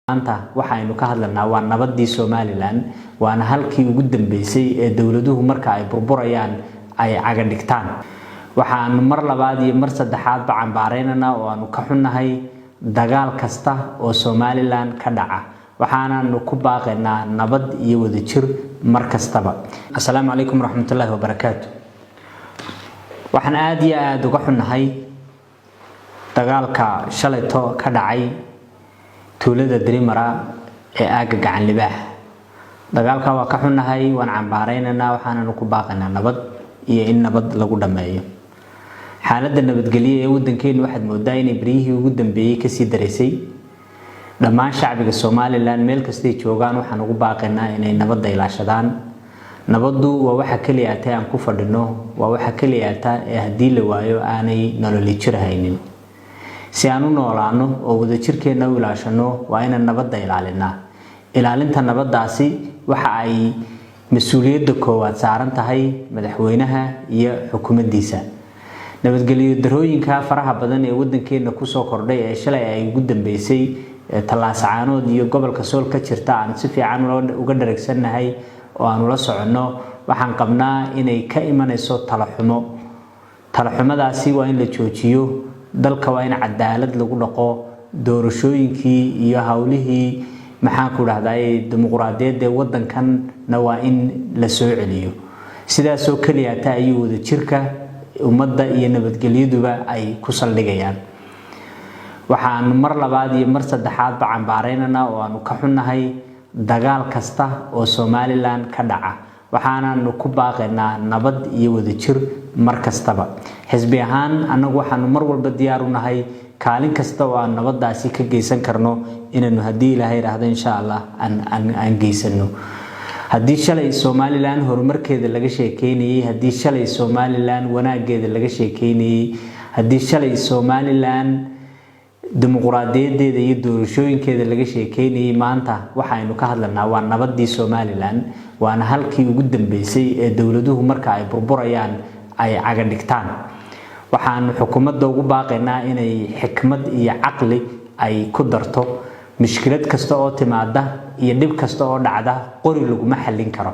maanta waxaynu ka hadlaynaa waa nabadii Somaliland waana halkii ugu dambeysay ee dawladuhu marka ay burburayaan ay caga dhigtaan waxaan mar labaad iyo mar saddexaad ba cambaaraynaa oo aanu ka xunnahay dagaal kasta oo Somaliland ka dhaca waxaanaanu ku baaqaynaa nabad iyo wadajir mar kastaba. Assalaamu alaykum warahmatullaahi wabarakaatuh. waxaan aad iyo aad uga xunnahay dagaalka shalayto ka dhacay tuulada Darimara ee aaga gacan libaax. dagaalka waa ka xunnahay waan cambaaraynaa waxaanaanu ku baaqaynaa nabad iyo in nabad lagu dhameeyo. xaaladda nabadgelyo ee wadankeenu waxaad moodaa inay bariyihii ugu dambeeyay ka sii dareysay. dhammaan shacbiga Somaliland meel kasta ay joogaan waxaan ugu baaqaynaa inay nabadda ilaashadaan. nabaddu waa waxa kaliya aan ku fadhino, waa waxa kaliya ee haddii la waayo aanay nolol jirahaynin. si aan u noolaano oo wadajirkeena u ilaashano waa inaan nabadda ilaalinaa. ilaalinta nabaddaasi waxa ay mas'uuliyadda koowaad saaran tahay madaxweynaha iyo xukuumaddiisa. nabadgelyo darooyinka faraha badan ee wadankeena ku soo kordhay ee shalay ay ugu dambeysay Talaasacaanood iyo gobolka Sool ka jirta aan si fiican uga dhareegsanahay oo aan la socono waxaan qabnaa inay ka imanayso talaxumadaasi waa in la joojiyo. dalka waa in cadaalad lagu dhaqo, doorashooyinkii iyo hawlihii maxaan ku dhahday dimuqraadiyadda ee wadankanna waa in la soo celiyo. sidaas oo kaliya ayuu wadajirka ummadda iyo nabadgelyaduba ay ku saldhigayaan. waxaan mar labaad iyo mar saddexaad ba cambaaraynaa oo aanu ka xunnahay dagaal kasta oo Somaliland ka dhaca waxaanaanu ku baaqaynaa nabad iyo wadajir mar kastaba. xisbi ahaan anagu waxaanu mar walba diyaar u nahay kaalin kasta oo aan nabaddaasi ka geysan karno inaanu haddii Ilaahay raahdo insha Allah aan geysano. haddii shalay Somaliland horumarkeeda laga sheekeynayay, haddii shalay Somaliland wanaageeda laga sheekeynayay, haddii shalay Somaliland dimuqraadiyadeeda iyo doorashooyinkeeda laga sheekeynayay, maanta waxaynu ka hadlaynaa waa nabadii Somaliland waana halkii ugu dambeysay ee dawladuhu marka ay burburayaan ay caga dhigtaan. waxaan xukuumadda ugu baaqaynaa inay xikmad iyo caqli ay ku darto. mushkilad kasta oo timaada iyo dhib kasta oo dhacda qori laguma xallin karo.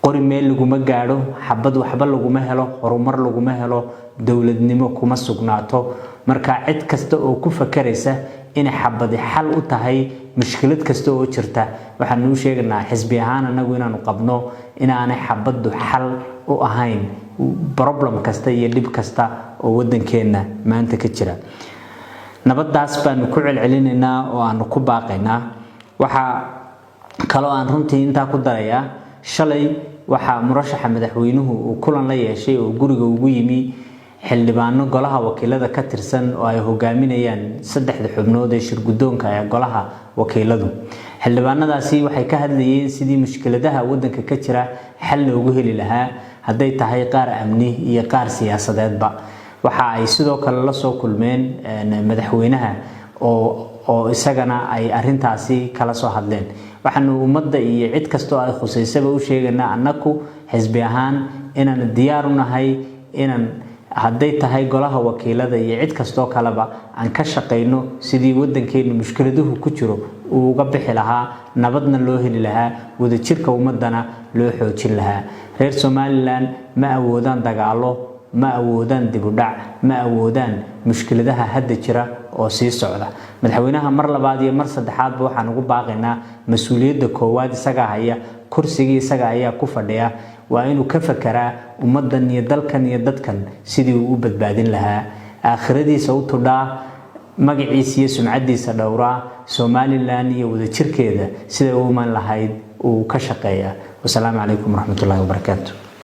qori meel laguma gaadho, xabad waxba laguma helo, horumar laguma helo, dawladnimo kuma sugnaato. marka cid kasta oo ku fakaraysa in xabadi xal u tahay mushkilad kasta oo jirta waxaan u sheegnaa xisbi ahaan anagu inaanu qabno inaanay xabadu xal u ahayn problem kasta iyo dhib kasta oo wadankeena maanta ka jira. nabaddaas baanu ku celcelinaynaa oo aanu ku baaqaynaa. waxa kale oo aan runtii inta ku darayaa shalay waxa murashaxa madaxweynuhu uu kulan la yeeshay oo guriga ugu yimi xildhibaano golaha wakiilada ka tirsan oo ay hogaaminayaan saddexda xubnood ee shirgudoonka ee golaha wakiiladu. xildhibaanadaasi waxay ka hadlayeen sidii mushkiladaha wadanka ka jira xal loogu heli lahaa, hadday tahay qaar amni iyo qaar siyaasadeedba. waxa ay sidoo kale la soo kulmeen madaxweynaha oo isagana ay arintaasi kala soo hadleen. waxaanu ummadda iyo cid kasta oo ay khuseysaba u sheegaynaa annagu xisbi ahaan inaan diyaar u nahay inaan hadday tahay golaha wakiilada iyo cid kasta oo kaleba aan ka shaqeyno sidii wadankeenu mushkiladuhu ku jiro uu uga bixi lahaa, nabadna loo heli lahaa, wadajirka ummadana loo xoojin lahaa. reer Somaliland ma awoodaan dagaalo, ma awoodaan dib u dhac, ma awoodaan mushkiladaha hadda jira oo sii socda. madaxweynaha mar labaad iyo mar saddexaad ba waxaan ugu baaqaynaa mas'uuliyadda koowaad isaga haya, kursigii isaga ayaa ku fadhiya, waa inuu ka fakaraa ummadan iyo dalkan iyo dadkan sidii uu u badbaadin lahaa, aakhiradiisa u tudhaa, magaciisa iyo sumcadiisa dhowraa, Somaliland iyo wadajirkeeda sida uu iman lahayd uu ka shaqeeyaa. Wassalaamu alaykum warahmatullaahi wabarakaatuh.